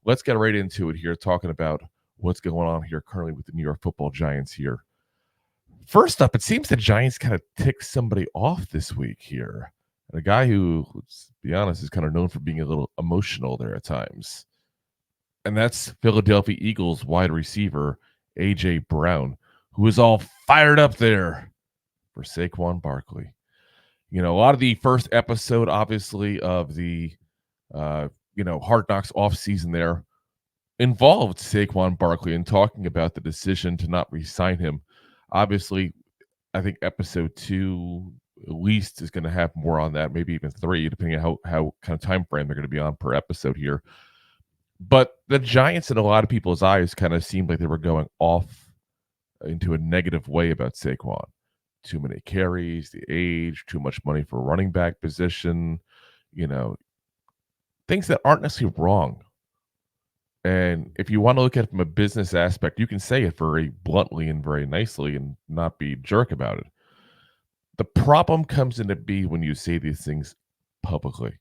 let's get right into it here, talking about what's going on here currently with the New York Football Giants here. First up, it seems the Giants kind of ticked somebody off this week here. And a guy who, let's be honest, is kind of known for being a little emotional there at times. And that's Philadelphia Eagles wide receiver A.J. Brown, who is all fired up there for Saquon Barkley. A lot of the first episode, obviously, of the, Hard Knocks offseason there involved Saquon Barkley and talking about the decision to not re-sign him. Obviously, I think episode 2 at least is going to have more on that, maybe even 3, depending on how kind of time frame they're going to be on per episode here. But the Giants, in a lot of people's eyes, kind of seemed like they were going off into a negative way about Saquon. Too many carries, the age, too much money for running back position, things that aren't necessarily wrong. And if you want to look at it from a business aspect, you can say it very bluntly and very nicely and not be a jerk about it. The problem comes into be when you say these things publicly.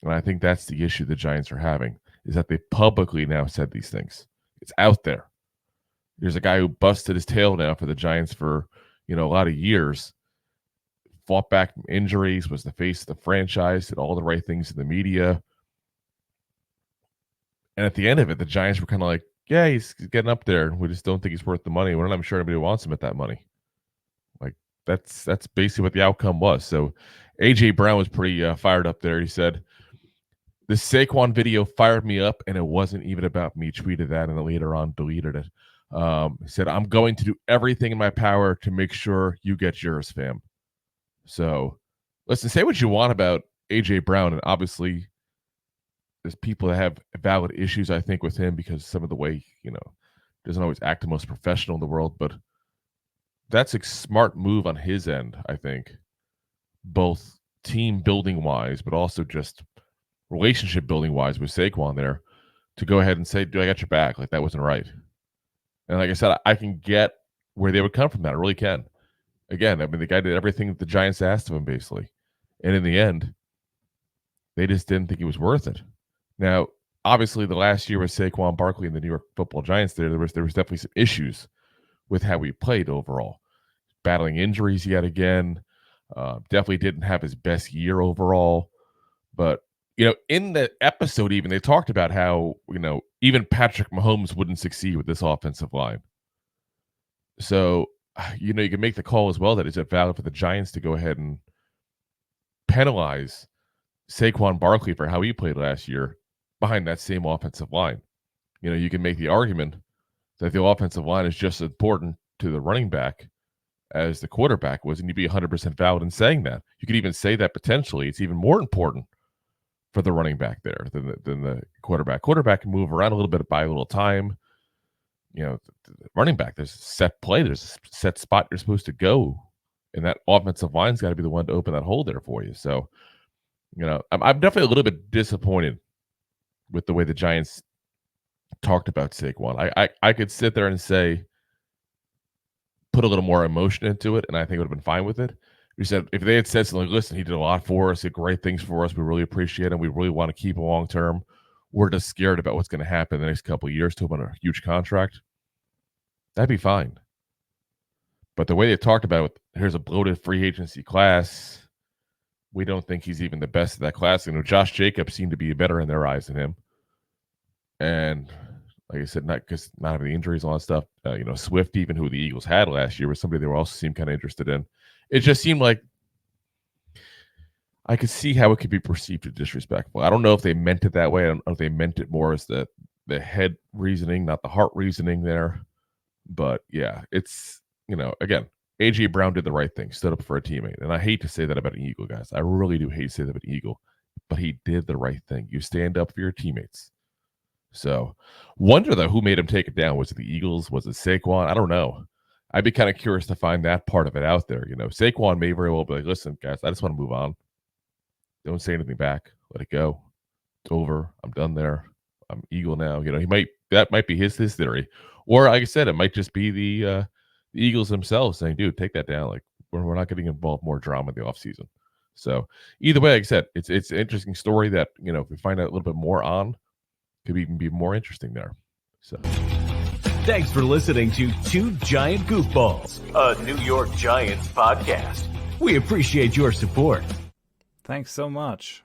And I think that's the issue the Giants are having, is that they publicly now said these things. It's out there. There's a guy who busted his tail now for the Giants for, a lot of years, fought back from injuries, was the face of the franchise, did all the right things in the media. And at the end of it, the Giants were kind of like, yeah, he's getting up there. We just don't think he's worth the money. We're not sure anybody wants him at that money. Like, that's basically what the outcome was. So A.J. Brown was pretty fired up there. He said, the Saquon video fired me up, and it wasn't even about me. Tweeted that, and then later on deleted it. He said, I'm going to do everything in my power to make sure you get yours, fam. So, listen, say what you want about A.J. Brown, and obviously there's people that have valid issues, I think, with him because some of the way, doesn't always act the most professional in the world, but that's a smart move on his end, I think, both team building wise, but also just relationship building wise with Saquon there, to go ahead and say, dude, I got your back. Like, that wasn't right. And like I said, I can get where they would come from that. I really can. Again, I mean, the guy did everything that the Giants asked of him, basically. And in the end, they just didn't think he was worth it. Now, obviously, the last year with Saquon Barkley and the New York Football Giants, there was definitely some issues with how he played overall. Battling injuries yet again. Definitely didn't have his best year overall. But, in the episode even, they talked about how, even Patrick Mahomes wouldn't succeed with this offensive line. So, you can make the call as well that is it valid for the Giants to go ahead and penalize Saquon Barkley for how he played last year behind that same offensive line. You can make the argument that the offensive line is just as important to the running back as the quarterback was, and you'd be 100% valid in saying that. You could even say that potentially it's even more important for the running back there than the quarterback. Quarterback can move around a little bit, buy a little time. The running back, there's a set play, there's a set spot you're supposed to go, and that offensive line's got to be the one to open that hole there for you. So, I'm definitely a little bit disappointed with the way the Giants talked about Saquon. I could sit there and say, put a little more emotion into it, and I think it would have been fine with it. We said, if they had said something like, listen, he did a lot for us, he did great things for us, we really appreciate him, we really want to keep him long term, we're just scared about what's going to happen in the next couple of years to him on a huge contract, that'd be fine. But the way they talked about it, here's a bloated free agency class, we don't think he's even the best of that class. Josh Jacobs seemed to be better in their eyes than him. And like I said, not having the injuries and all that stuff. Swift, even who the Eagles had last year, was somebody they were also seemed kind of interested in. It just seemed like I could see how it could be perceived as disrespectful. I don't know if they meant it that way. I don't know if they meant it more as the head reasoning, not the heart reasoning there. But yeah, it's, again, A.J. Brown did the right thing, stood up for a teammate. And I hate to say that about an Eagle, guys. I really do hate to say that about an Eagle. But he did the right thing. You stand up for your teammates. So, wonder, though, who made him take it down. Was it the Eagles? Was it Saquon? I don't know. I'd be kind of curious to find that part of it out there. Saquon may very well be like, listen, guys, I just want to move on. Don't say anything back. Let it go. It's over. I'm done there. I'm Eagle now. That might be his theory. Or, like I said, it might just be the Eagles themselves saying, dude, take that down. Like, we're not getting involved more drama in the offseason. So, either way, like I said, it's an interesting story that, if we find out a little bit more on, could even be more interesting there. So, thanks for listening to Two Giant Goofballs, a New York Giants podcast. We appreciate your support. Thanks so much.